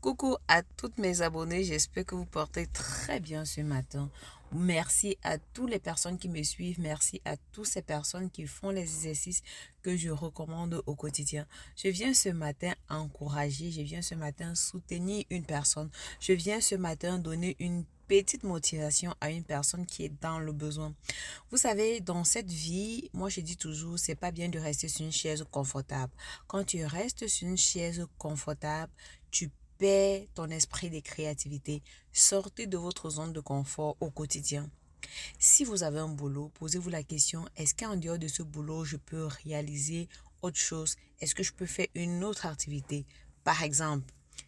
Coucou à toutes mes abonnés, j'espère que vous portez très bien ce matin. Merci à toutes les personnes qui me suivent, merci à toutes ces personnes qui font les exercices que je recommande au quotidien. Je viens ce matin encourager, je viens ce matin soutenir une personne, je viens ce matin donner une petite motivation à une personne qui est dans le besoin. Vous savez, dans cette vie, moi je dis toujours, c'est pas bien de rester sur une chaise confortable. Quand tu restes sur une chaise confortable, tu perds ton esprit de créativité. Sortez de votre zone de confort au quotidien. Si vous avez un boulot, posez-vous la question, est-ce qu'en dehors de ce boulot, je peux réaliser autre chose? Est-ce que je peux faire une autre activité? Par exemple,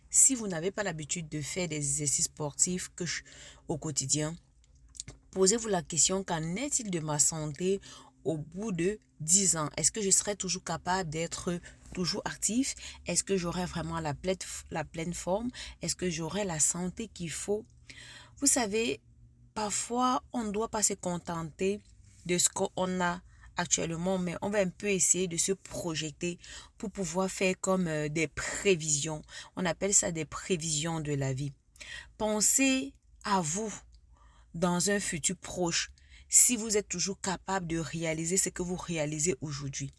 si vous n'avez pas l'habitude de faire des exercices sportifs au quotidien, posez-vous la question, qu'en est-il de ma santé au bout de 10 ans? Est-ce que je serai toujours capable d'être toujours actif? Est-ce que j'aurai vraiment la pleine forme? Est-ce que j'aurai la santé qu'il faut? Vous savez, parfois, on ne doit pas se contenter de ce qu'on a actuellement, mais on va un peu essayer de se projeter pour pouvoir faire comme des prévisions. On appelle ça des prévisions de la vie. Pensez à vous dans un futur proche, si vous êtes toujours capable de réaliser ce que vous réalisez aujourd'hui.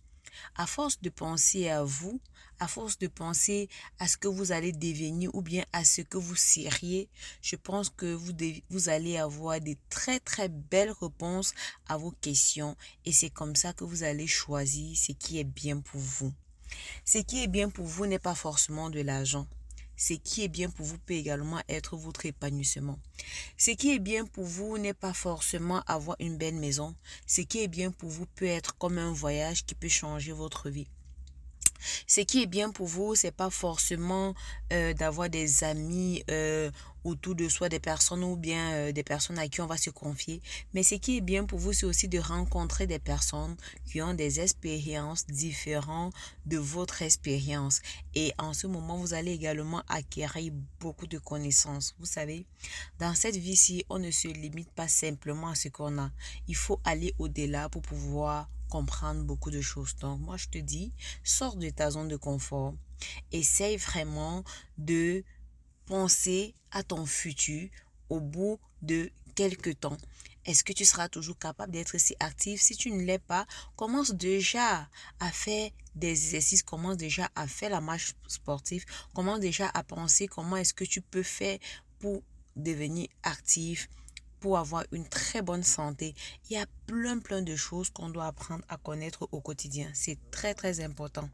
À force de penser à vous, à force de penser à ce que vous allez devenir ou bien à ce que vous seriez, je pense que vous allez avoir des très très belles réponses à vos questions et c'est comme ça que vous allez choisir ce qui est bien pour vous. Ce qui est bien pour vous n'est pas forcément de l'argent. Ce qui est bien pour vous peut également être votre épanouissement. Ce qui est bien pour vous n'est pas forcément avoir une belle maison. Ce qui est bien pour vous peut être comme un voyage qui peut changer votre vie. Ce qui est bien pour vous, c'est pas forcément d'avoir des amis autour de soi, des personnes ou bien des personnes à qui on va se confier. Mais ce qui est bien pour vous, c'est aussi de rencontrer des personnes qui ont des expériences différentes de votre expérience. Et en ce moment, vous allez également acquérir beaucoup de connaissances. Vous savez, dans cette vie-ci, on ne se limite pas simplement à ce qu'on a. Il faut aller au-delà pour pouvoir comprendre beaucoup de choses. Donc, moi, je te dis, sors de ta zone de confort. Essaye vraiment de penser à ton futur au bout de quelques temps. Est-ce que tu seras toujours capable d'être si actif? Si tu ne l'es pas, commence déjà à faire des exercices, commence déjà à faire la marche sportive, commence déjà à penser comment est-ce que tu peux faire pour devenir actif, pour avoir une très bonne santé. Il y a plein de choses qu'on doit apprendre à connaître au quotidien. C'est très très important.